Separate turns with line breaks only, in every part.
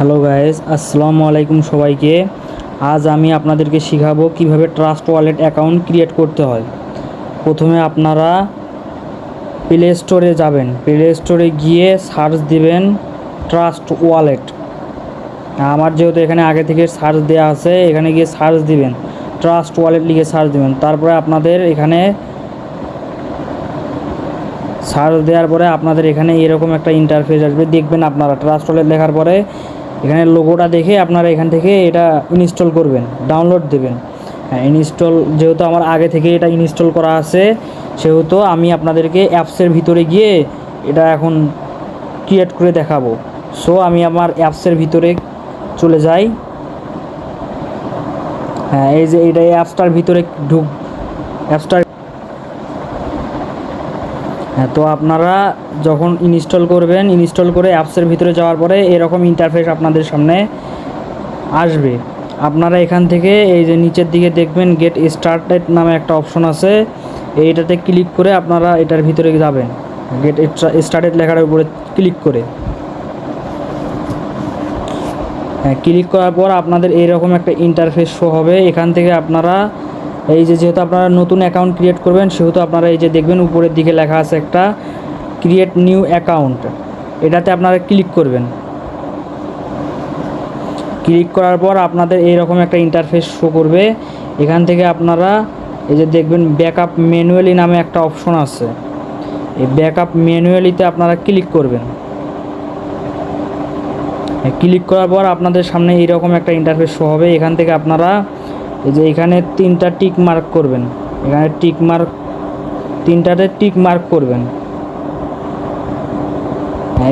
Hello guys, আসসালামু আলাইকুম সবাইকে। আজ আমি আপনাদেরকে শেখাবো কিভাবে ট্রাস্ট ওয়ালেট অ্যাকাউন্ট ক্রিয়েট করতে হয়। প্রথমে আপনারা প্লে স্টোরে যাবেন। প্লে স্টোরে গিয়ে সার্চ দিবেন ট্রাস্ট ওয়ালেট। আমার যেহেতু এখানে আগে থেকে সার্চ দেওয়া আছে, এখানে গিয়ে সার্চ দিবেন ট্রাস্ট ওয়ালেট লিখে সার্চ দিবেন। তারপরে আপনাদের এখানে সার্চ দেওয়ার পরে আপনাদের এখানে এরকম একটা ইন্টারফেস আসবে। দেখবেন আপনারা ট্রাস্ট ওয়ালেট লেখার পরে এখানে লোগোটা দেখে আপনারা এখান থেকে এটা ইনস্টল করবেন, ডাউনলোড দেবেন। হ্যাঁ, ইনস্টল যেহেতু আমার আগে থেকে এটা ইনস্টল করা আছে, সেহেতু আমি আপনাদেরকে অ্যাপসের ভিতরে গিয়ে এটা এখন ক্রিয়েট করে দেখাবো। সো আমি আমার অ্যাপসের ভিতরে চলে যাই। হ্যাঁ, এই যে এটা অ্যাপসটার ভিতরে অ্যাপসটার হ্যাঁ, তো আপনারা যখন ইনস্টল করবেন, ইনস্টল করে অ্যাপসের ভিতরে যাওয়ার পরে এরকম ইন্টারফেস আপনাদের সামনে আসবে। আপনারা এখান থেকে এই যে নিচের দিকে দেখবেন গেট স্টার্টেড নামে একটা অপশন আছে, এইটাতে ক্লিক করে আপনারা এটার ভিতরে যাবেন। গেট স্টার্টেড লেখার উপরে ক্লিক করে হ্যাঁ, ক্লিক করার পর আপনাদের এইরকম একটা ইন্টারফেস শো হবে। এখান থেকে আপনারা এই যে যেহেতু আপনারা নতুন অ্যাকাউন্ট ক্রিয়েট করবেন, সেহেতু আপনারা এই যে দেখবেন উপরের দিকে লেখা আছে একটা ক্রিয়েট নিউ অ্যাকাউন্ট, এটাতে আপনারা ক্লিক করবেন। ক্লিক করার পর আপনাদের এইরকম একটা ইন্টারফেস শো করবে। এখান থেকে আপনারা এই যে দেখবেন ব্যাকআপ ম্যানুয়ালি নামে একটা অপশন আছে, এই ব্যাকআপ ম্যানুয়ালিতে আপনারা ক্লিক করবেন। ক্লিক করার পর আপনাদের সামনে এইরকম একটা ইন্টারফেস শো হবে। এখান থেকে আপনারা এই যে এখানে তিনটা টিক মার্ক করবেন, এখানে তিনটাতে টিক মার্ক করবেন।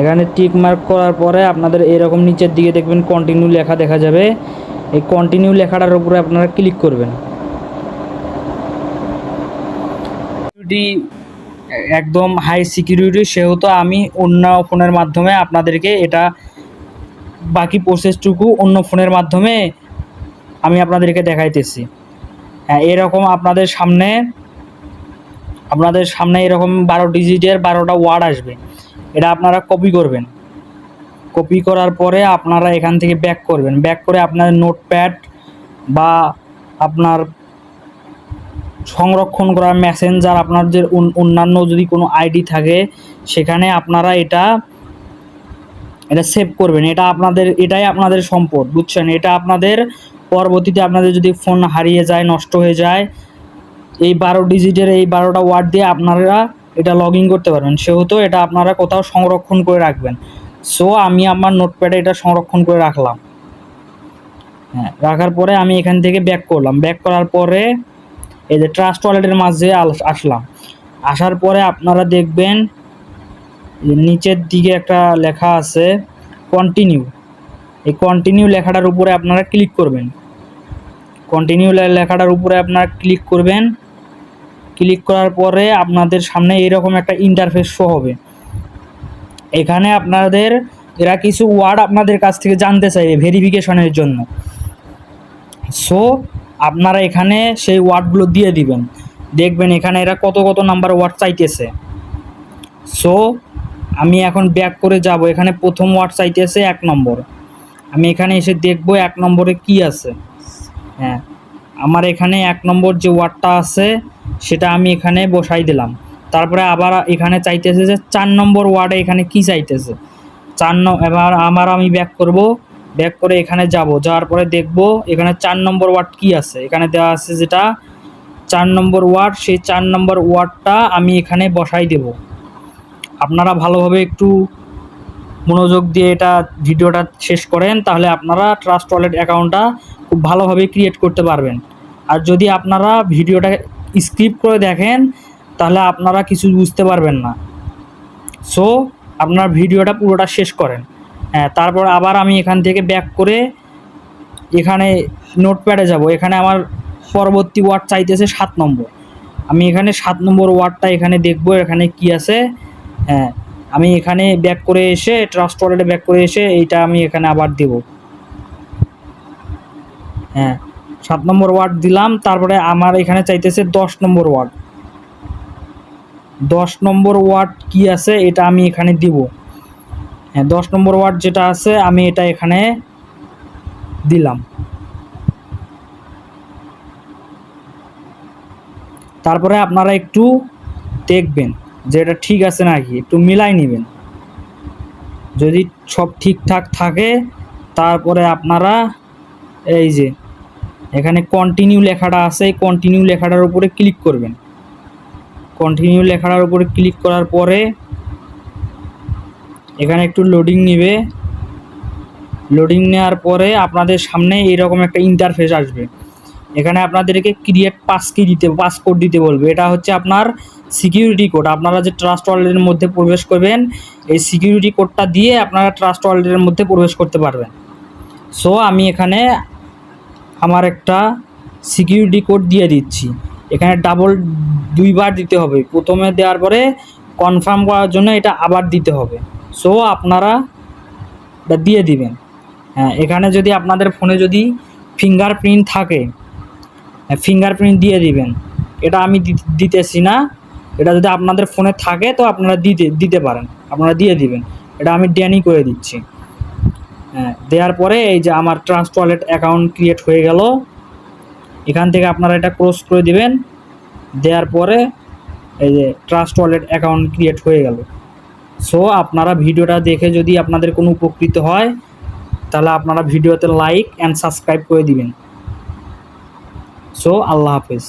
এখানে টিক মার্ক করার পরে আপনাদের এরকম নিচের দিকে দেখবেন কন্টিনিউ লেখা দেখা যাবে। এই কন্টিনিউ লেখাটার উপরে আপনারা ক্লিক করবেন। একদম হাই সিকিউরিটি, সেহেতু আমি অন্য ফোনের মাধ্যমে আপনাদেরকে এটা বাকি প্রসেসটুকু অন্য ফোনের মাধ্যমে আমি আপনাদেরকে দেখাইতেছি। হ্যাঁ, এরকম আপনাদের সামনে এরকম 12 ডিজিটের 12টা ওয়ার্ড আসবে। এটা আপনারা কপি করবেন। কপি করার পরে আপনারা এখান থেকে ব্যাক করবেন। ব্যাক করে আপনার নোটপ্যাড বা আপনার সংরক্ষণ করা মেসেঞ্জার, আপনার যে অন্যান্য যদি কোনো আইডি থাকে, সেখানে আপনারা এটা সেভ করবেন। এটাই আপনাদের সম্পদ, বুঝছেন? এটা আপনাদের পরবর্তীতে আপনাদের যদি ফোন হারিয়ে যায়, নষ্ট হয়ে যায়, এই 12 ডিজিটের এই 12টা ওয়ার্ড দিয়ে আপনারা এটা লগ ইন করতে পারবেন। সেহেতু এটা আপনারা কোথাও সংরক্ষণ করে রাখবেন। সো আমি আমার নোটপ্যাডে এটা সংরক্ষণ করে রাখলাম। হ্যাঁ, রাখার পরে আমি এখান থেকে ব্যাক করলাম। ব্যাক করার পরে এই যে ট্রাস্ট ওয়ালেটের মাঝে আসলাম। আসার পরে আপনারা দেখবেন নিচের দিকে একটা লেখা আছে কন্টিনিউ। এই কন্টিনিউ লেখাটার উপরে আপনারা ক্লিক করবেন। কন্টিনিউ লেখাটার উপরে আপনারা ক্লিক করবেন। ক্লিক করার পরে আপনাদের সামনে এরকম একটা ইন্টারফেস শো হবে। এখানে আপনাদের এরা কিছু ওয়ার্ড আপনাদের কাছ থেকে জানতে চাইবে ভেরিফিকেশনের জন্য। সো আপনারা এখানে সেই ওয়ার্ডগুলো দিয়ে দিবেন। দেখবেন এখানে এরা কত কত নাম্বার ওয়ার্ড চাইতেছে। সো আমি এখন ব্যাক করে যাব। এখানে প্রথম ওয়ার্ড চাইতেছে 1 নম্বর। আমি এখানে এসে দেখব 1 নম্বরে কি আছে। হ্যাঁ, আমার এখানে 1 নম্বর যে ওয়ার্ডটা আছে সেটা আমি এখানে বসাই দিলাম। তারপরে আবার এখানে চাইতেছে যে 4 নম্বর ওয়ার্ডে এখানে কি চাইতেছে। এবার আমি ব্যাক করব। ব্যাক করে এখানে যাওয়ার পরে দেখব এখানে 4 নম্বর ওয়ার্ড কি আছে। এখানে দেওয়া আছে যেটা 4 নম্বর ওয়ার্ড, সেই 4 নম্বর ওয়ার্ডটা আমি এখানে বসাই দেব। আপনারা ভালোভাবে একটু মনোযোগ দিয়ে এটা ভিডিওটা শেষ করেন, তাহলে আপনারা ট্রাস্ট ওয়ালেট অ্যাকাউন্টটা খুব ভালোভাবে ক্রিয়েট করতে পারবেন। আর যদি আপনারা ভিডিওটা স্কিপ করে দেখেন, তাহলে আপনারা কিছু বুঝতে পারবেন না। সো আপনার ভিডিওটা পুরোটা শেষ করেন। হ্যাঁ, তারপর আবার আমি এখান থেকে ব্যাক করে এখানে নোটপ্যাডে যাব। এখানে আমার পরবর্তী ওয়ার্ড চাইতেছে 7 নম্বর। আমি এখানে 7 নম্বর ওয়ার্ডটা এখানে দেখব এখানে কি আছে। হ্যাঁ, আমি এখানে ব্যাক করে এসে ট্রাস্ট ওয়ালেটে ব্যাক করে এসে এইটা আমি এখানে আবার দেব। হ্যাঁ, 7 নম্বর ওয়ার্ড দিলাম। তারপরে আমার এখানে চাইতেছে 10 নম্বর ওয়ার্ড। 10 নম্বর ওয়ার্ড কি আছে এটা আমি এখানে দিব। হ্যাঁ 10 নম্বর ওয়ার্ড যেটা আছে আমি এটা এখানে দিলাম। তারপরে আপনারা একটু দেখবেন যে এটা ঠিক আছে নাকি, একটু মিলাই নেবেন। যদি সব ঠিকঠাক থাকে তারপরে আপনারা এই যে এখানে কন্টিনিউ লেখাটা আছে, এই কন্টিনিউ লেখাটার উপরে ক্লিক করবেন। কন্টিনিউ লেখাটার উপরে ক্লিক করার পরে এখানে একটু লোডিং নেবে। লোডিং নেওয়ার পরে আপনাদের সামনে এইরকম একটা ইন্টারফেস আসবে। এখানে আপনাদেরকে ক্রিয়েট পাসকোড দিতে বলবে। এটা হচ্ছে আপনার সিকিউরিটি কোড। আপনারা যে ট্রাস্ট ওয়ালেটের মধ্যে প্রবেশ করবেন, এই সিকিউরিটি কোডটা দিয়ে আপনারা ট্রাস্ট ওয়ালেটের মধ্যে প্রবেশ করতে পারবেন। সো আমি এখানে আমার একটা সিকিউরিটি কোড দিয়ে দিচ্ছি। এখানে দুইবার দিতে হবে। প্রথমে দেওয়ার পরে কনফার্ম করার জন্য এটা আবার দিতে হবে। সো আপনারা এটা দিয়ে দিবেন। হ্যাঁ, এখানে যদি আপনাদের ফোনে যদি ফিঙ্গারপ্রিন্ট থাকে, ফিঙ্গারপ্রিন্ট দিয়ে দিবেন। এটা আমি দিতেছি না। এটা যদি আপনাদের ফোনে থাকে তো আপনারা দিতে পারেন, আপনারা দিয়ে দিবেন। এটা আমি ড্যানি করে দিচ্ছি। হ্যাঁ, দেওয়ার পরে এই যে আমার ট্রাস্ট ওয়ালেট অ্যাকাউন্ট ক্রিয়েট হয়ে গেল। এখান থেকে আপনারা এটা ক্লোজ করে দিবেন। দেওয়ার পরে এই যে ট্রাস্ট ওয়ালেট অ্যাকাউন্ট ক্রিয়েট হয়ে গেল। সো আপনারা ভিডিওটা দেখে যদি আপনাদের কোনো উপকৃত হয় তাহলে আপনারা ভিডিওতে লাইক অ্যান্ড সাবস্ক্রাইব করে দিবেন। সো আল্লাহ হাফেজ।